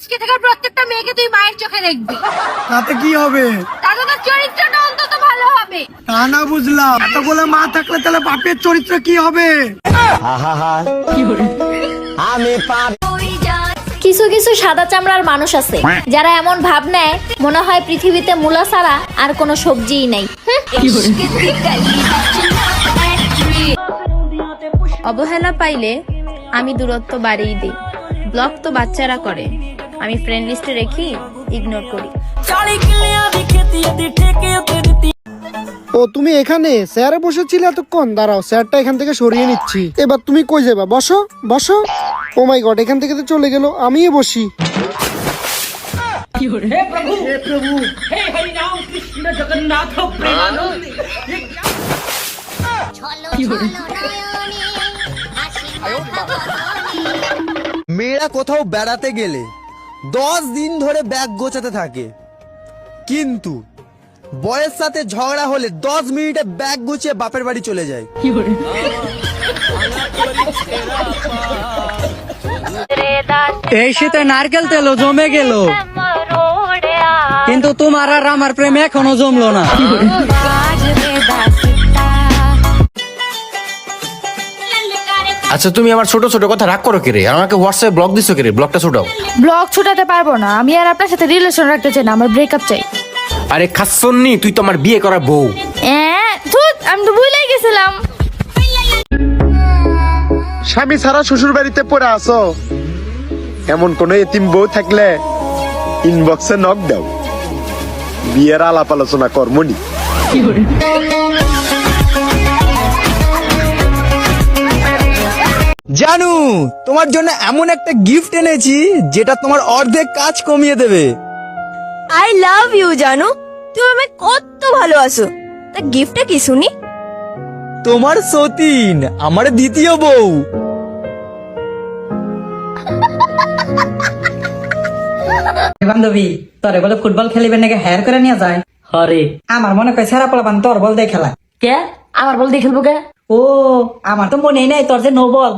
আজকে থেকে প্রত্যেকটা মেয়েকে তুই মায়ের চোখে দেখবি। তাতে কি হবে? তাতে তোর চরিত্রটা অন্তত ভালো হবে। তা না বুঝলাম, এতগুলো মা থাকলে তাহলে বাপের চরিত্র কি হবে? কিছু কিছু সাদা চামড়ার মানুষ আছে যারা এমন ভাব নেয় মনে হয় পৃথিবীতে মূলা ছাড়া আর কোনো সবজিই নাই। অবহেলা পাইলে আমি দূরত্ব বাড়িয়ে দিই। ব্লক তো বাচ্চারা করে, আমি ফ্রেন্ড লিস্টে রেখি ইগনোর করি। ও তুমি এখানে স্যারে বসেছিলে এতক্ষণ? দাঁড়াও, স্যারটা এখান থেকে সরিয়ে নিচ্ছি। এবার তুমি কই যাবা? বসো বসো। ও মাই গড, এখান থেকে তো চলে গেল, আমিই বসি। মেয়েরা কোথাও বেড়াতে গেলে 10 দিন ধরে ব্যাগ গোছাতে থাকে, কিন্তু বয়ের সাথে ঝগড়া হলে 10 মিনিটে ব্যাগ গুছিয়ে বাপের বাড়ি চলে যায়। এই শীতে নারকেল তেলও জমে গেল, কিন্তু তোমার আর আমার প্রেম এখনো জমলো না। আচ্ছা তুমি আমার ছোট ছোট কথা রাগ করো কে রে? আমাকে হোয়াটসঅ্যাপে ব্লক দিছো কে রে? ব্লকটা ছোটাও। ব্লগ ছোটাতে পারবো না, আমি আর আপনার সাথে রিলেশন রাখতে চাই না, আমার ব্রেকআপ চাই। আরে খাসন্নি, তুই তো আমার বিয়ে করা বউ। আমি তো ভুলেই গেছিলাম। স্বামী ছাড়া শ্বশুর বাড়িতে পড়ে আসো, এমন কোন এতিম বউ থাকলে ইনবক্সে নক দাও, বিয়ের আলাপ আলোচনা কর্মনি। জানু, তোমার জন্য এমন একটা গিফট এনেছি যেটা তোমার অর্ধেক কাজ কমিয়ে দেবে। আই লাভ ইউ জানু, তুমি আমায় কত ভালোবাসো। তা গিফটটা কি শুনি? তোমার সতীন, আমার দ্বিতীয় বউ। বান্ধবী, তোরে বলে ফুটবল খেলিবে নাকি হায়ার করে নিয়ে যায়? হরে আমার মনে কয় সেরা পোলাপান তোর বল দিয়ে খেলা। কে আমার বল দিয়ে খেলবো কে? ও আমার তো মনেই নাই তোর যে নো বল।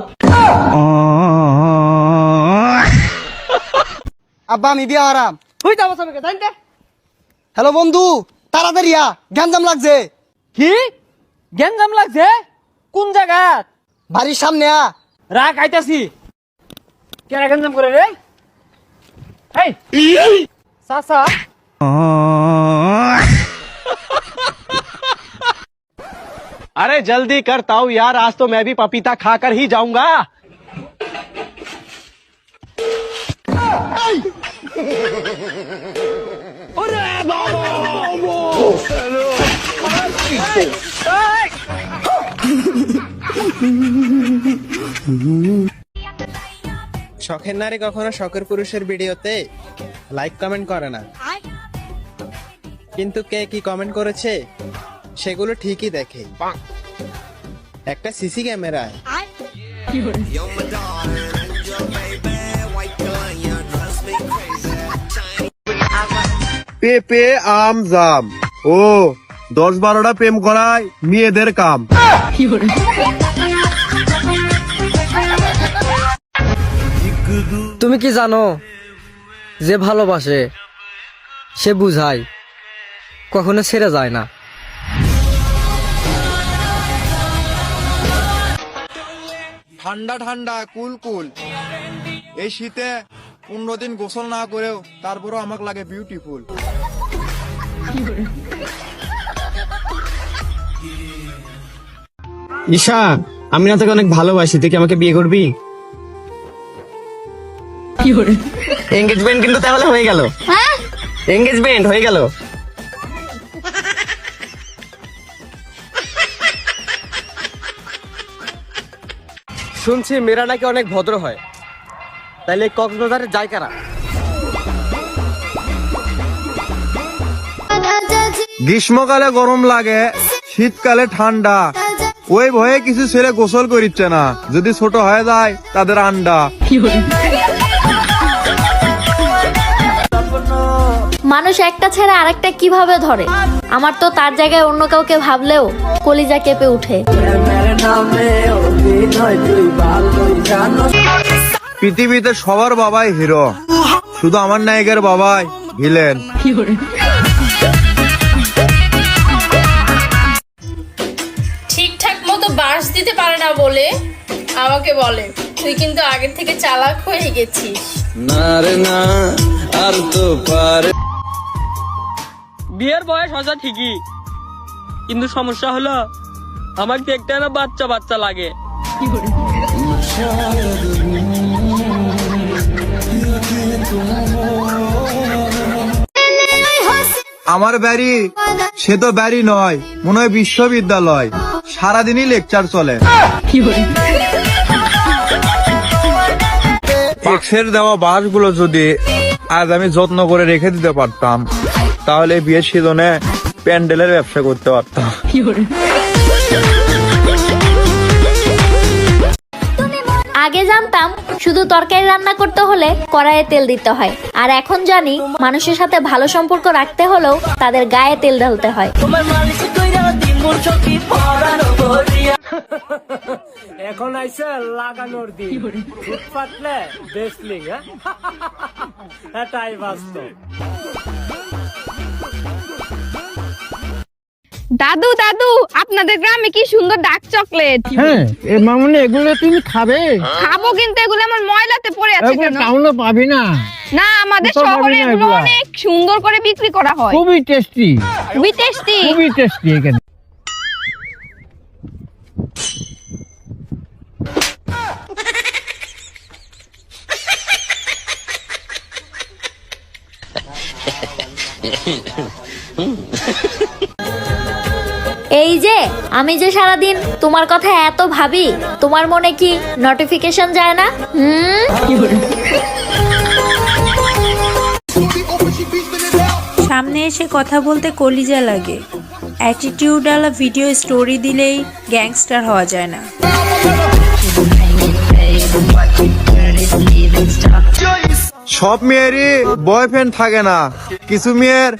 আব্বা আমি বিয়ে হারাম। তুই যাবো সবাইকে জানতে। হ্যালো বন্ধু, তাড়াতাড়ি আ, গ্যাঞ্জাম লাগছে। কি গ্যাঞ্জাম লাগছে? কোন জায়গা? বাড়ির সামনে আ। রাখ আইতাছি। কেন গ্যাঞ্জাম করে রে? এই সাসা अरे जल्दी करता हूँ यार, आज तो मैं भी पपीता खाकर ही जाऊंगा। শখের নারী কখনো শখের পুরুষের ভিডিওতে লাইক কমেন্ট করে না, কিন্তু কে কি কমেন্ট করেছে সেগুলো ঠিকই দেখে একটা সিসি ক্যামেরায়। পেপে আম জাম, ও 10-12টা প্রেম করায় মেয়েদের কাম। তুমি কি জানো যে ভালোবাসে সে বুঝায়, কখনো ছেড়ে যায় না। ঠান্ডা ঠান্ডা কুল কুল, এই শীতে 15 দিন গোসল না করেও তারপরও আমাকে লাগে বিউটিফুল। ঈশা, আমি না তোকে অনেক ভালোবাসি, তুই কি আমাকে বিয়ে করবি? এঙ্গেজমেন্ট কিন্তু তাহলে হয়ে গেল। এঙ্গেজমেন্ট হয়ে গেল। শুনছি মেয়েরা নাকি অনেক ভদ্র হয়, তাইলে কক্সবাজারে যায় কারা? গ্রীষ্মকালে গরম লাগে, শীতকালে ঠান্ডা, ওই ভয়ে কিছু ছেলে গোসল করিচ্ছে না, যদি ছোট হয়ে যায় তাদের আন্ডা। মানুষ একটা ছেড়ে আরেকটা কিভাবে ধরে? আমার তো তার জায়গায় অন্য কাউকে ভাবলেও কলিজা কেঁপে উঠে। পৃথিবীতে সবার বাবাই হিরো, শুধু আমার নায়িকার বাবাই ভিলেন। ঠিকঠাক মতো বাঁশ দিতে পারে না বলে আমাকে বলে তুই কিন্তু আগের থেকে চালাক হয়ে গেছিস। বিয়ের বয়স হয়তো ঠিকই, কিন্তু সমস্যা হলো আমার দেখতে না বাচ্চা বাচ্চা লাগে। আমার বাড়ি সে তো বাড়ি নয়, মনে হয় বিশ্ববিদ্যালয়, সারাদিনই লেকচার চলে। এক্সের দেওয়া বাঁশগুলো যদি আজ আমি যত্ন করে রেখে দিতে পারতাম, তাহলে বিয়ের সিজনে প্যান্ডেলের ব্যবসা করতে পারতাম। আগে জানতাম শুধু তরকারি রান্না করতে হলে কড়াইয়ে তেল দিতে হয়, আর এখন জানি মানুষের সাথে ভালো সম্পর্ক রাখতে হলেও তাদের গায়ে তেল ঢালতে হয়। এখন আইসে লাগানোর দিন, ফাটলে বেসলিং, এটাই বাস্তব। দাদু দাদু, আপনাদের গ্রামে কি সুন্দর ডার্ক চকলেট। হ্যাঁ মামুনি, এগুলো তুমি খাবে? খাবো, কিন্তু এগুলো আমার ময়লাতে পড়ে আছে কেন? টাউনে পাবি না। না, আমাদের তো পাবি শহরে না এগুলো এগুলা। অনেক সুন্দর করে বিক্রি করা হয়। খুবই টেস্টি, খুবই টেস্টি। খুবই টেস্টি এখানে। এই যে আমি যে সারাদিন তোমার কথা এত ভাবি, তোমার মনে কি নোটিফিকেশন যায় না? সামনে এসে কথা বলতে কলিজা লাগে, অ্যাটিটিউডওয়ালা ভিডিও স্টোরি দিলেই গ্যাংস্টার হওয়া যায় না। সব মেয়েরই বয়ফ্রেন্ড থাকে না, কিছু মেয়ের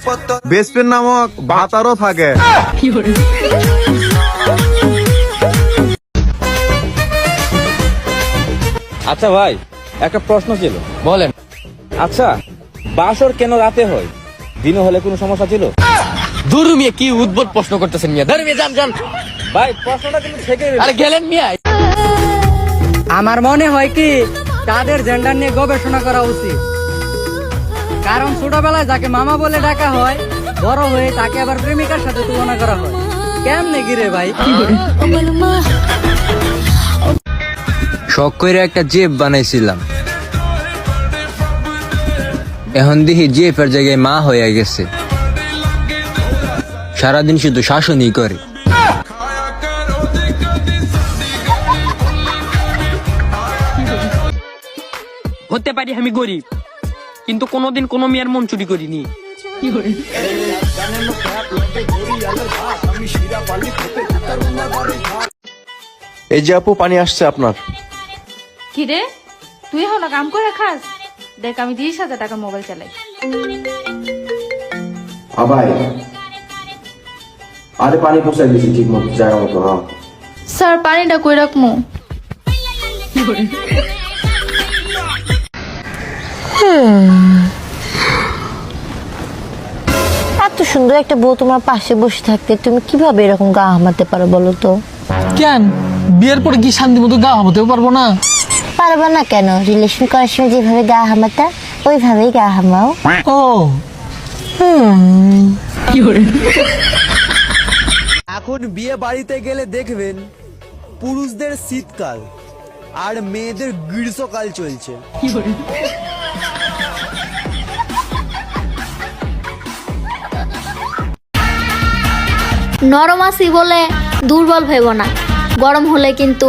বেস্ট ফ্রেন্ড নামক ভাতারও থাকে। আচ্ছা ভাই, একটা প্রশ্ন ছিল। বলেন। আচ্ছা, বাসর কেন রাতে হয়, দিনে হলে কোনো সমস্যা ছিল? দূর মিয়া, কি উদ্ভট প্রশ্ন করতেছেন মিয়া। ধর মিয়া, যান যান। ভাই প্রশ্নটা কিন্তু থেকে আরে গেলেন মিয়া। আমার মনে হয় কি তাদের জেন্ডার নিয়ে গবেষণা করা উচিত, কারণ ছোটবেলায় যাকে মামা বলে ডাকা হয়, বড় হয়ে তাকে আবার প্রেমিকার সাথে তুলনা করা হয়। কেমনে গিরে ভাই? শখ করে একটা জেব বানাইছিলাম, এখন দেখি জেফের জায়গায় মা হয়ে গেছে, সারাদিন শুধু শাসনই করে। হতে পারি আমি গরিব, কিন্তু কোনোদিন কোনো মেয়ের মন চুরি করিনি। এই যে আপু, পানি আসছে আপনার। কি রে, তুই এখন কাম করে খাস? দেখ, আমি 30,000 টাকা মোবাইল চালাই। ভাই, আরে পানি পৌঁছাই দিয়েছি ঠিক মতো, জায়গা মতো। হ্যাঁ স্যার, পানিটা কই রাখমু? এত সুন্দর একটা বউ তোমার পাশে বসে থাকতে তুমি কিভাবে এরকম গা হামাতে পারো বলো তো? কেন, বিয়ের পরে কি শান্তি মতো গা হামাতেও পারবো না? পারবো না কেন? রিলেশন করার সময় যেভাবে গা হামাতা ওইভাবেই গা হামাও। ও এখন বিয়ে বাড়িতে গেলে দেখবেন পুরুষদের শীতকাল আর মেয়েদের গ্রীষ্মকাল চলছে। নরম আছি বলে দুর্বল ভেব না, গরম হলে কিন্তু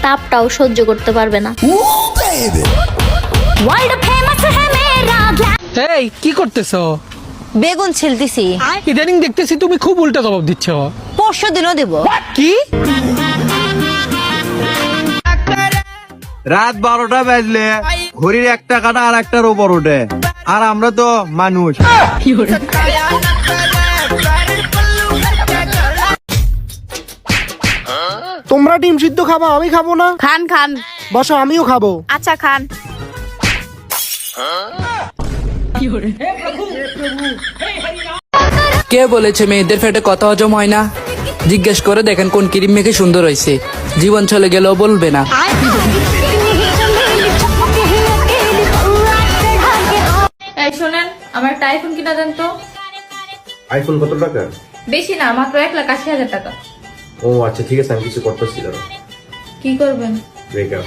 তাপটাও সহ্য করতে পারবে না। এই কি করতেছো? বেগুন ছিলতেছি। ইদানিং দেখতেছি তুমি খুব উল্টা জবাব দিচ্ছ। পরশু দিনও দেব। কি? রাত 12টা বাজলে ঘড়ির একটা কাটা আর একটার উপর ওঠে, আর আমরা তো মানুষ। তোমরা ডিম সিদ্ধ খাবা, আমি খাবো না। খান খান। বসো, আমিও খাবো। আচ্ছা খান। কে বলেছে মেয়েদের পেটে কথা হজম হয় না? জিজ্ঞেস করে দেখেন কোন ক্রিম মেখে সুন্দর হয়েছে। জীবন চলে গেলেও বলবে না। এই শোনেন, আমার একটা আইফোন কিনা দেন তো। আইফোন কত টাকা? বেশি না, মাত্র 1,80,000 টাকা। ও আচ্ছা ঠিক আছে, আমি কিছু করতেছি না। কি করবেন? ব্রেকআপ।